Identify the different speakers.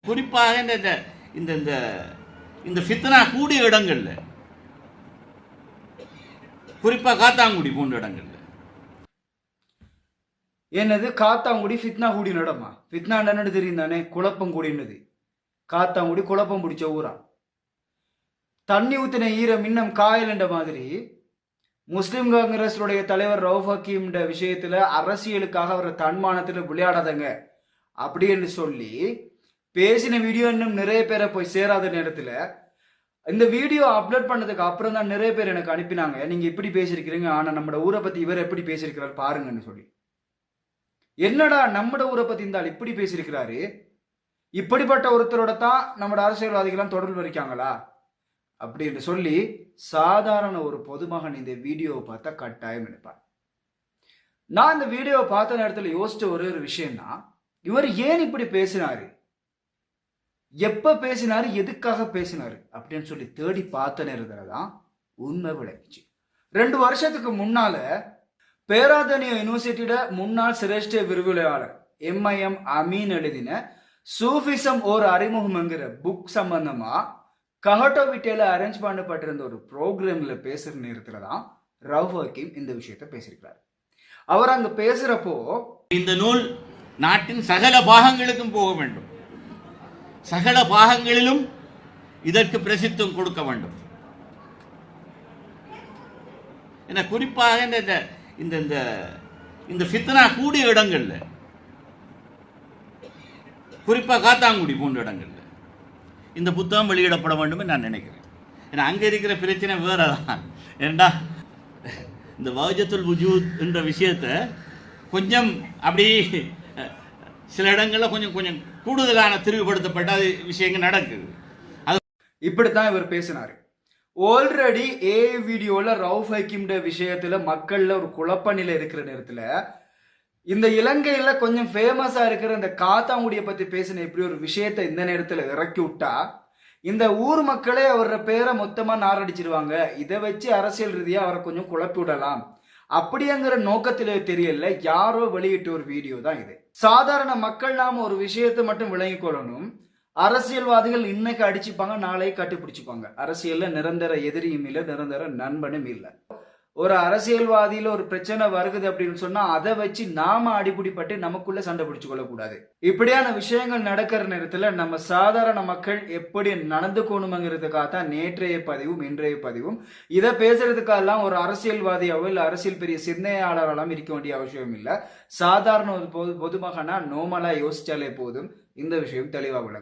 Speaker 1: குறிப்பாக இந்த இந்த இந்த இந்த ஃபித்னா கூடிய இடங்கள்ல, குறிப்பா காத்தாங்குடி போன்ற இடங்கள்ல.
Speaker 2: என்னது காத்தாங்குடி ஃபித்னா கூடின இடமா? ஃபித்னான்னு தெரியும் தானே, குழப்பம் கூடினது. காத்தாங்குடி குழப்பம் பிடிச்ச ஊரா? தண்ணி ஊத்தின ஈரம் இன்னும் காயல் என்ற மாதிரி முஸ்லிம் காங்கிரஸுடைய தலைவர் ரவுஃப் ஹக்கீம் விஷயத்துல அரசியலுக்காக அவர் தன்மானத்தில் விளையாடாதங்க அப்படின்னு சொல்லி பேசின வீடியோ இன்னும் நிறைய பேரை போய் சேராத நேரத்தில் இந்த வீடியோ அப்லோட் பண்ணதுக்கு அப்புறம் தான் நிறைய பேர் எனக்கு அனுப்பினாங்க, நீங்க இப்படி பேசியிருக்கிறீங்க, ஆனா நம்ம ஊரை பத்தி இவர் எப்படி பேசியிருக்கிறார் பாருங்கன்னு சொல்லி. என்னடா நம்ம ஊரை பத்தி இந்த ஆள் இப்படி பேசியிருக்கிறாரு, இப்படிப்பட்ட ஒருத்தரோட தான் நம்ம அரசியல்வாதிகள்லாம் தொடர்பு இருக்காங்களா அப்படின்னு சொல்லி சாதாரண ஒரு பொதுமகன் இந்த வீடியோவை பார்த்தா கட்டாயம் நினைப்பார். நான் இந்த வீடியோவை பார்த்த நேரத்தில் யோசிச்ச ஒரு விஷயம்னா, இவர் ஏன் இப்படி பேசினாரு, எப்ப பேசினாரு, எதுக்காக பேசினாரு அப்படின்னு சொல்லி தேடி பார்த்த நேரத்துல தான் உண்மை விளைவிச்சு. 2 வருஷத்துக்கு முன்னால பேராதனிய யூனிவர்சிட்டியோட முன்னாள் சிரேஷ்ட விரிவுரையாளர் MIM அமீன் எழுதின சூஃபிசம் ஒரு அறிமுகம்ங்கிற புக் சம்பந்தமா கஹட்டோவிட்டேல அரேஞ்ச் பண்ணப்பட்டிருந்த ஒரு ப்ரோக்ராம்ல பேசுற நேரத்துல தான் ரவுஃப் ஹக்கீம் இந்த விஷயத்த பேசியிருக்கிறார். அவர் அங்க பேசுறப்போ,
Speaker 1: இந்த நூல் நாட்டின் சகல பாகங்களுக்கும் போக வேண்டும், சகல பாகங்களிலும் இதற்கு பிரசித்தம் கொடுக்க வேண்டும் என, குறிப்பாக இந்த இந்த இந்த ஃபித்னா கூடிய இடங்கள்ல, குறிப்பா காத்தாங்குடி போன்ற இடங்கள்ல இந்த புத்தகம் வெளியிடப்பட வேண்டும் நான் நினைக்கிறேன். ஏன்னா அங்க இருக்கிற பிரச்சனை வேறதான். ஏண்டா இந்த வஹ்ஜத்துல் வஜூத் என்ற விஷயத்த கொஞ்சம் அப்படி சில இடங்கள்ல கொஞ்சம் கொஞ்சம் கூடுதலான திரிவுபடுத்தப்பட்ட விஷயங்கள் நடக்குது. அது
Speaker 2: இப்படித்தான் இவர் பேசினாரு. ஆல்ரெடி வீடியோல ரவுஃப் ஹக்கீம் விஷயத்துல மக்கள்ல ஒரு குழப்ப நிலை இருக்கிற நேரத்துல இந்த இலங்கையில கொஞ்சம் ஃபேமஸா இருக்கிற இந்த காத்தாங்குடியை பத்தி பேசின இப்படி ஒரு விஷயத்தை இந்த நேரத்துல இறக்கி விட்டா இந்த ஊர் மக்களே அவரோட பேரை மொத்தமா நாரடிச்சிருவாங்க, இதை வச்சு அரசியல் ரீதியா அவரை கொஞ்சம் குழப்பி விடலாம் அப்படிங்கிற நோக்கத்திலே தெரியல யாரோ வெளியிட்ட ஒரு வீடியோ தான் இது. சாதாரண மக்கள் நாம ஒரு விஷயத்தை மட்டும் விளங்கிக் கொள்ளணும், அரசியல்வாதிகள் இன்னைக்கு அடிச்சுப்பாங்க, நாளைக்கு கட்டிப்பிடிச்சுப்பாங்க. அரசியல்ல நிரந்தர எதிரியும் இல்லை, நிரந்தர நண்பனும் இல்லை. ஒரு அரசியல்வாதியில ஒரு பிரச்சனை வருகுது அப்படின்னு சொன்னா அதை வச்சு நாம அடிபிடிப்பட்டு நமக்குள்ள சண்டை பிடிச்சு கொள்ளக்கூடாது. இப்படியான விஷயங்கள் நடக்கிற நேரத்துல நம்ம சாதாரண மக்கள் எப்படி நடந்துக்கணுங்கிறதுக்காக தான் நேற்றைய பதிவும் இன்றைய பதிவும். இதை பேசுறதுக்கெல்லாம் ஒரு அரசியல்வாதியாவோ இல்ல அரசியல் பெரிய சிந்தனையாளரெல்லாம் இருக்க வேண்டிய அவசியம் இல்லை. சாதாரண ஒரு பொதுமகனா நோமலா யோசிச்சாலே போதும் இந்த விஷயம் தெளிவாக விளங்கும்.